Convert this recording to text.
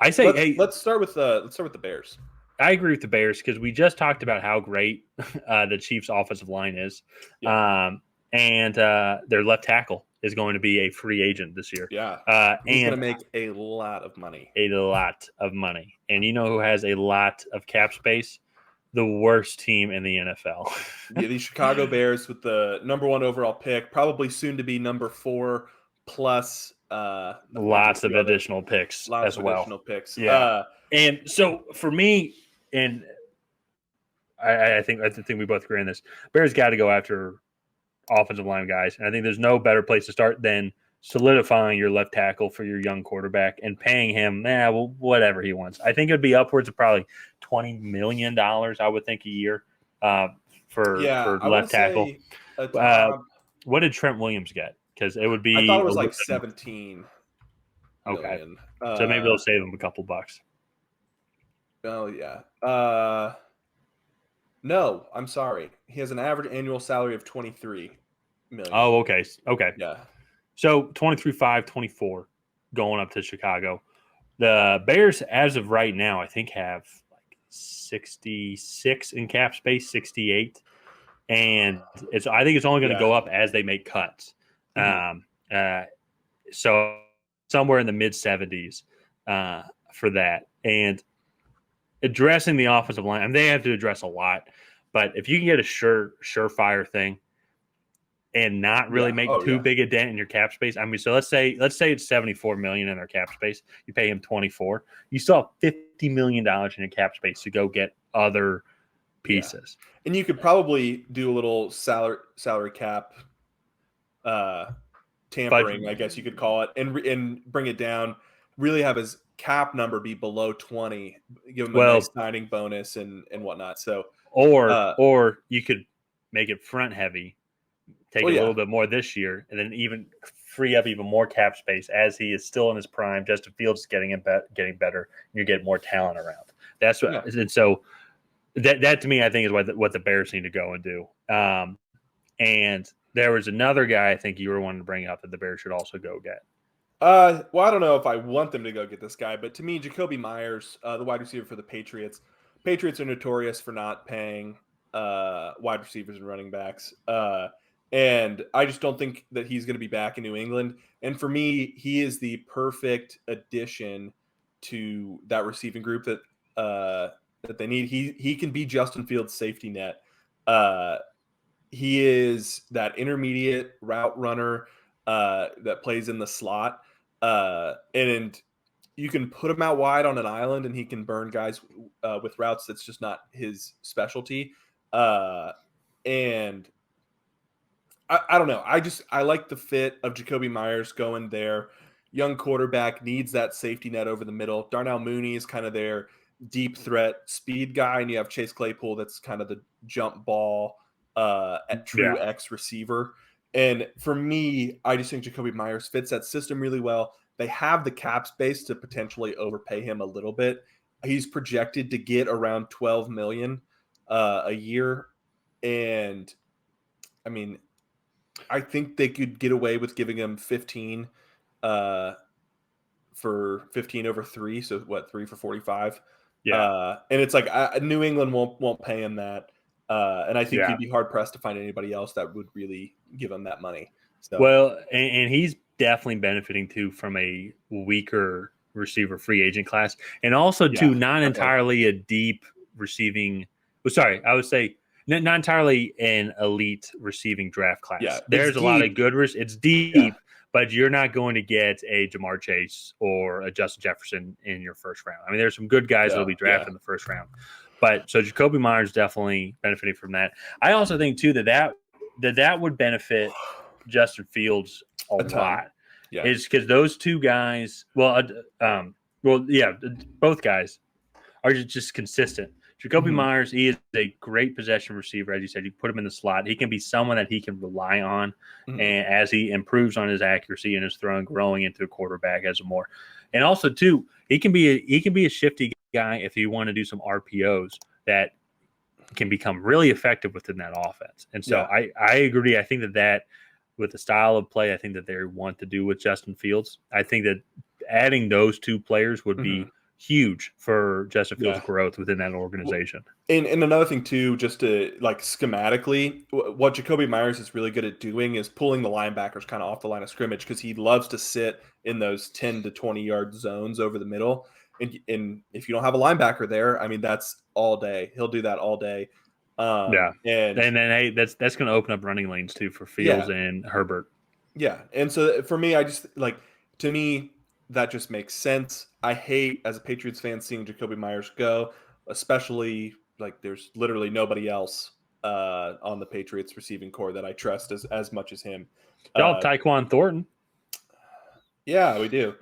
I say, hey, let's start with the Bears. I agree with the Bears because we just talked about how great the Chiefs' offensive line is, Yeah. and their left tackle is going to be a free agent this year. Yeah, he's and going to make a lot of money. a lot of money. And you know who has a lot of cap space? The worst team in the NFL. Yeah, the Chicago Bears with the number 1 overall pick, probably soon to be number 4 plus Lots of additional picks lots as of well. additional picks. Yeah. And so for me, and I think we both agree on this, Bears got to go after offensive line guys. And I think there's no better place to start than solidifying your left tackle for your young quarterback and paying him, whatever he wants. I think it would be upwards of probably $20 million, I would think, a year for left tackle. What did Trent Williams get? Because it would be. I thought it was like 17 million. Okay. So maybe they'll save him a couple bucks. Oh, yeah. No, I'm sorry. He has an average annual salary of $23 million. Oh, okay. Okay. Yeah. So 23-5, 24 going up to Chicago. The Bears, as of right now, I think have like 66 in cap space, 68. And I think it's only going to go up as they make cuts. Mm-hmm. So somewhere in the mid 70s for that. And addressing the offensive line, I mean, they have to address a lot. But if you can get a surefire thing and not really make too big a dent in your cap space. I mean, so let's say it's $74 million in their cap space. You pay him $24. You still have $50 million in your cap space to go get other pieces. Yeah. And you could probably do a little salary cap tampering, I guess you could call it, and bring it down. Really have his cap number be below 20. Give him a nice signing bonus and whatnot. So, or you could make it front heavy. Take a little bit more this year, and then even free up even more cap space as he is still in his prime. Justin Fields is getting better, and you're getting more talent around. That's what. Yeah. And so that to me, I think, is what the Bears need to go and do. And there was another guy I think you were wanting to bring up that the Bears should also go get. Well, I don't know if I want them to go get this guy, but to me, Jakobi Meyers, the wide receiver for the Patriots. Patriots are notorious for not paying wide receivers and running backs. And I just don't think that he's going to be back in New England. And for me, he is the perfect addition to that receiving group that they need. He can be Justin Fields' safety net. He is that intermediate route runner that plays in the slot. And you can put him out wide on an island and he can burn guys with routes that's just not his specialty. And I don't know. I like the fit of Jakobi Meyers going there. Young quarterback needs that safety net over the middle. Darnell Mooney is kind of their deep threat speed guy, and you have Chase Claypool that's kind of the jump ball at true X receiver. And for me, I just think Jakobi Meyers fits that system really well. They have the cap space to potentially overpay him a little bit. He's projected to get around $12 million a year, and I mean, I think they could get away with giving him 15 for 15 over 3. So what, 3 for 45? Yeah. And it's like New England won't pay him that. And I think you'd be hard pressed to find anybody else that would really give him that money. So. Well, and he's definitely benefiting too from a weaker receiver free agent class, and also too not entirely a deep receiving. Well, sorry, I would say not entirely an elite receiving draft class. Yeah, there's a lot of good. It's deep, but you're not going to get a Jamar Chase or a Justin Jefferson in your first round. I mean, there's some good guys that'll be drafted in the first round. But so Jakobi Meyers definitely benefiting from that. I also think too that would benefit Justin Fields a lot. Yeah, it's because those two guys. Both guys are just consistent. Jakobi Meyers, he is a great possession receiver, as you said. You put him in the slot, he can be someone that he can rely on, and as he improves on his accuracy and his throwing, growing into a quarterback as a more. And also too, he can be a shifty guy if you want to do some RPOs that can become really effective within that offense. And so I agree. I think that with the style of play, I think that they want to do with Justin Fields. I think that adding those two players would be huge for Justin Fields' Yeah. growth within that organization. And another thing too, just to like schematically, what Jakobi Meyers is really good at doing is pulling the linebackers kind of off the line of scrimmage because he loves to sit in those 10 to 20-yard zones over the middle. And if you don't have a linebacker there, I mean, that's all day. He'll do that all day. Yeah. And then hey, that's going to open up running lanes too for Fields and Herbert. Yeah. And so for me, I just like, to me, that just makes sense. I hate, as a Patriots fan, seeing Jakobi Meyers go, especially like there's literally nobody else on the Patriots receiving core that I trust as much as him. Y'all have Tyquan Thornton. Yeah, we do.